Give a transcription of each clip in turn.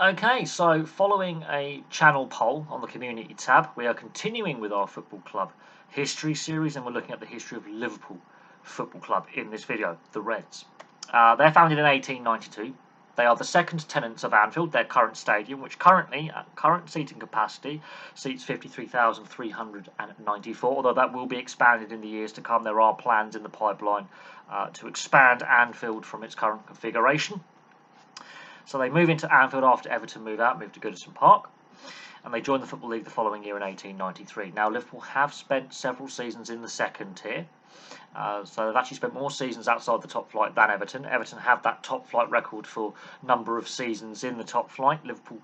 Okay, so following a channel poll on the community tab, we are continuing with our football club history series, and we're looking at the history of Liverpool Football Club in this video, the Reds. They're founded in 1892. They are the second tenants of Anfield, their current stadium, which currently, at current seating capacity, seats 53,394, although that will be expanded in the years to come. There are plans in the pipeline to expand Anfield from its current configuration. So they move into Anfield after Everton move to Goodison Park, and they join the Football League the following year in 1893. Now, Liverpool have spent several seasons in the second tier, so they've actually spent more seasons outside the top flight than Everton. Everton have that top flight record for number of seasons in the top flight. Liverpool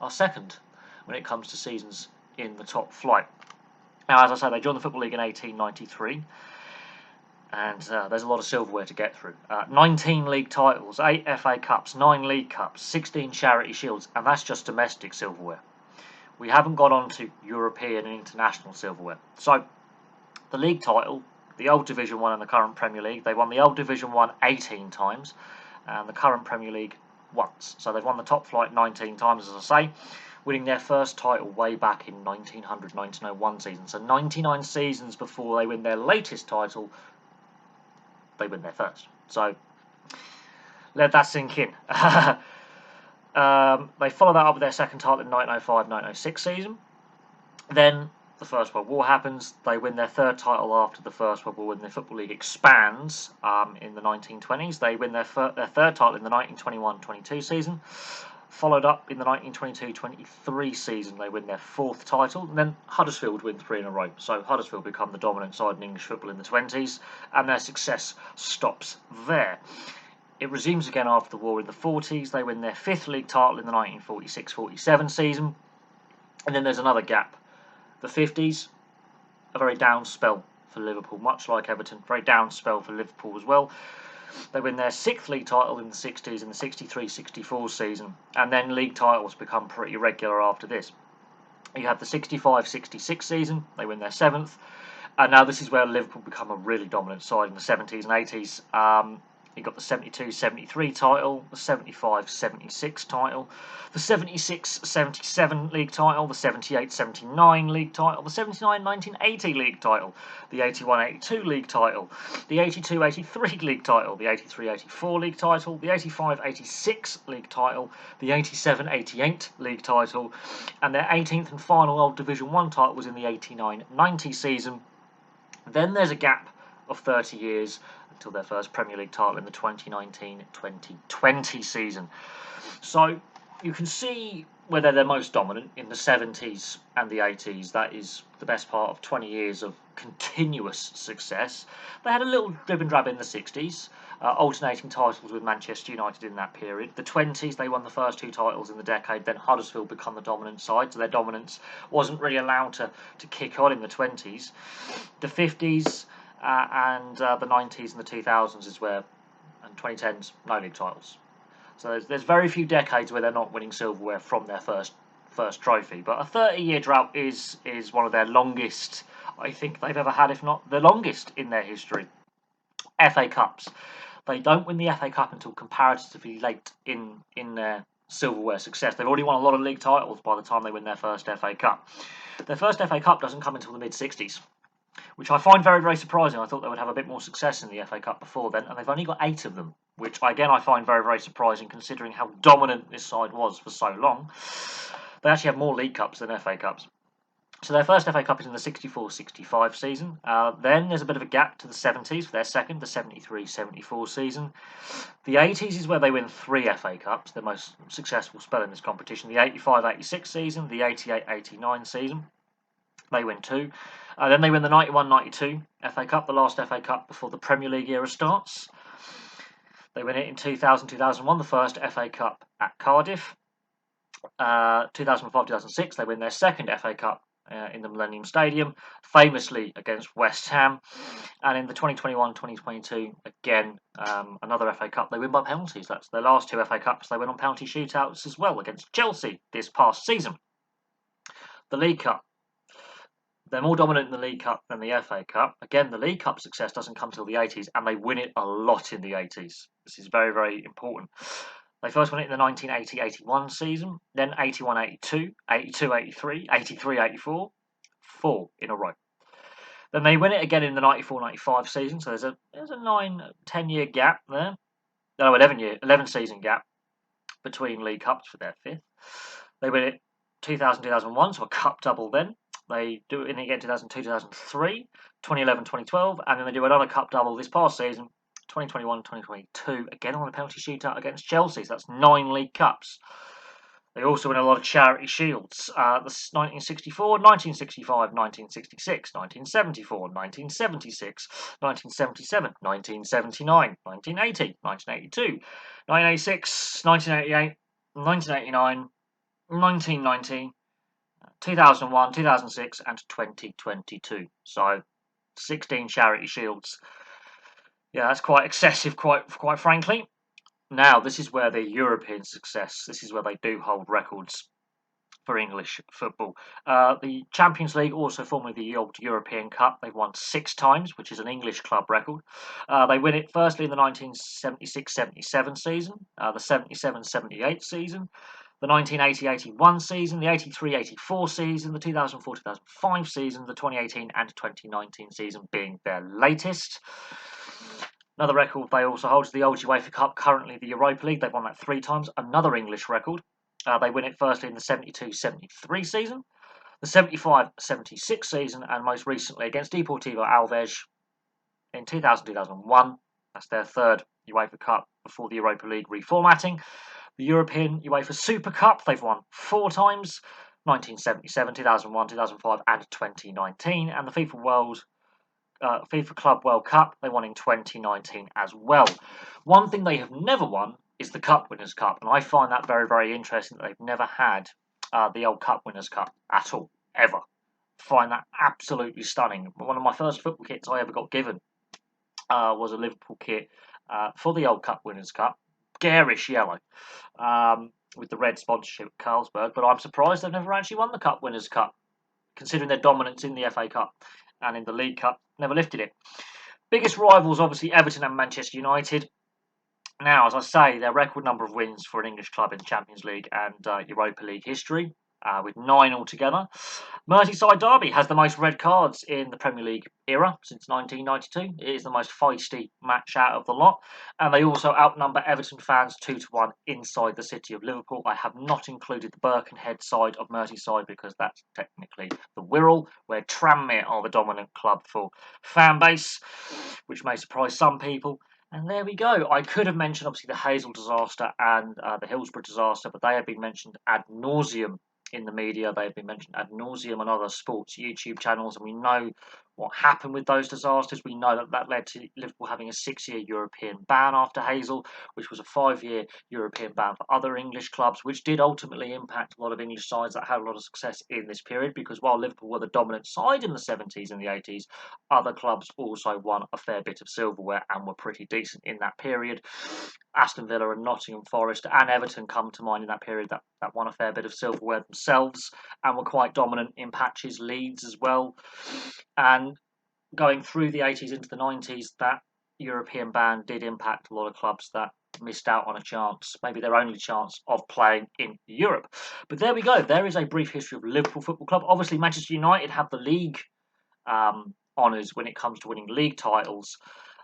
are second when it comes to seasons in the top flight. Now, as I say, they joined the Football League in 1893. And there's a lot of silverware to get through. 19 league titles, 8 FA Cups, 9 League Cups, 16 Charity Shields, and that's just domestic silverware. We haven't got on to European and international silverware. So, the league title, the old Division 1 and the current Premier League, they won the old Division 1 18 times, and the current Premier League once. So they've won the top flight 19 times, as I say, winning their first title way back in 1900-1901 season. So 99 seasons before they win their latest title, they win their first. So let that sink in. They follow that up with their second title in 1905-1906 season. Then the First World War happens. They win their third title after the First World War when the Football League expands in the 1920s. They win their third title in the 1921-22 season. Followed up in the 1922-23 season, they win their fourth title, and then Huddersfield win 3 in a row. So Huddersfield become the dominant side in English football in the 20s, and their success stops there. It resumes again after the war in the 40s. They win their fifth league title in the 1946-47 season, and then there's another gap. The 50s, a very down spell for Liverpool, much like Everton, very down spell for Liverpool as well. They win their sixth league title in the 60s in the 63-64 season, and then league titles become pretty regular after this. You have the 65-66 season, they win their seventh, and now this is where Liverpool become a really dominant side in the 70s and 80s. You got the 72-73 title, the 75-76 title, the 76-77 league title, the 78-79 league title, the 79-1980 league title, the 81-82 league title, the 82-83 league title, the 83-84 league title, the 85-86 league title, the 87-88 league title, and their 18th and final old Division 1 title was in the 89-90 season. Then there's a gap of 30 years until their first Premier League title in the 2019-2020 season. So you can see where they're most dominant in the 70s and the 80s. That is the best part of 20 years of continuous success. They had a little drib and drab in the 60s, alternating titles with Manchester United in that period. The 20s, they won the first 2 titles in the decade, then Huddersfield become the dominant side, so their dominance wasn't really allowed to kick on in the 20s. The 50s, and the 90s and the 2000s is where, and 2010s, no league titles. So there's very few decades where they're not winning silverware from their first trophy. But a 30-year drought is one of their longest, I think, they've ever had, if not the longest in their history. FA Cups. They don't win the FA Cup until comparatively late in their silverware success. They've already won a lot of league titles by the time they win their first FA Cup. Their first FA Cup doesn't come until the mid-60s. Which I find very, very surprising. I thought they would have a bit more success in the FA Cup before then, and they've only got 8 of them, which again I find very, very surprising considering how dominant this side was for so long. They actually have more League Cups than FA Cups. So their first FA Cup is in the 64-65 season. Then there's a bit of a gap to the 70s for their second, the 73-74 season. The 80s is where they win 3 FA Cups, their most successful spell in this competition. The 85-86 season, the 88-89 season. They win 2. Then they win the 91-92 FA Cup, the last FA Cup before the Premier League era starts. They win it in 2000-2001, the first FA Cup at Cardiff. 2005-2006, they win their second FA Cup in the Millennium Stadium, famously against West Ham. And in the 2021-2022, again, another FA Cup, they win by penalties. That's their last 2 FA Cups. They win on penalty shootouts as well against Chelsea this past season. The League Cup. They're more dominant in the League Cup than the FA Cup. Again, the League Cup success doesn't come till the 80s, and they win it a lot in the 80s. This is very, very important. They first won it in the 1980-81 season, then 81-82, 82-83, 83-84, 4 in a row. Then they win it again in the 94-95 season, so there's a 9-10 year gap there. No, 11 season gap between League Cups for their fifth. They win it 2000-2001, so a cup double then. They do it again 2002-2003, 2011-2012, and then they do another cup double this past season, 2021-2022, again on a penalty shootout against Chelsea. So that's 9 League Cups. They also win a lot of charity shields. The 1964, 1965, 1966, 1974, 1976, 1977, 1979, 1980, 1982, 1986, 1988, 1989, 1990, 2001, 2006, and 2022. So 16 charity shields. Yeah, that's quite excessive, quite frankly. Now, this is where the European success, this is where they do hold records for English football. The Champions League, also formerly the old European Cup, they've won 6 times, which is an English club record. They win it firstly in the 1976-77 season, the 77-78 season, the 1980-81 season, the 83-84 season, the 2004-2005 season, the 2018 and 2019 season being their latest. Another record they also hold is the old UEFA Cup, currently the Europa League. They've won that 3 times, another English record. They win it firstly in the 72-73 season, the 75-76 season, and most recently against Deportivo Alaves in 2000-2001. That's their 3rd UEFA Cup before the Europa League reformatting. The European UEFA Super Cup, they've won 4 times, 1977, 2001, 2005, and 2019. And the FIFA Club World Cup, they won in 2019 as well. One thing they have never won is the Cup Winners' Cup, and I find that very, very interesting that they've never had the old Cup Winners' Cup at all, ever. Find that absolutely stunning. One of my first football kits I ever got given was a Liverpool kit for the old Cup Winners' Cup, garish yellow, with the red sponsorship at Carlsberg, but I'm surprised they've never actually won the Cup Winners' Cup, considering their dominance in the FA Cup and in the League Cup, never lifted it. Biggest rivals, obviously, Everton and Manchester United. Now, as I say, their record number of wins for an English club in the Champions League and Europa League history, with 9 altogether. Merseyside Derby has the most red cards in the Premier League era since 1992. It is the most feisty match out of the lot. And they also outnumber Everton fans 2-1 inside the city of Liverpool. I have not included the Birkenhead side of Merseyside because that's technically the Wirral, where Tranmere are the dominant club for fan base, which may surprise some people. And there we go. I could have mentioned, obviously, the Hazel disaster and the Hillsborough disaster, but they have been mentioned ad nauseum in the media. They've been mentioned ad nauseum on other sports YouTube channels, and we know what happened with those disasters. We know that led to Liverpool having a 6-year European ban after Hazel, which was a 5-year European ban for other English clubs, which did ultimately impact a lot of English sides that had a lot of success in this period, because while Liverpool were the dominant side in the 70s and the 80s, other clubs also won a fair bit of silverware and were pretty decent in that period. Aston Villa and Nottingham Forest and Everton come to mind in that period that won a fair bit of silverware themselves and were quite dominant in patches. Leeds as well. And going through the 80s into the 90s, that European ban did impact a lot of clubs that missed out on a chance, maybe their only chance of playing in Europe. But there we go. There is a brief history of Liverpool Football Club. Obviously, Manchester United have the league honours when it comes to winning league titles,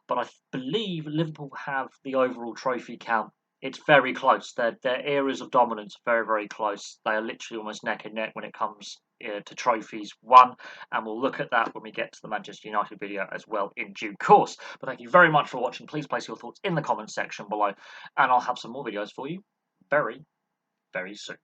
but I believe Liverpool have the overall trophy count. It's very close. Their areas of dominance are very, very close. They are literally almost neck and neck when it comes to trophies won, and we'll look at that when we get to the Manchester United video as well in due course. But thank you very much for watching. Please place your thoughts in the comments section below, and I'll have some more videos for you very, very soon.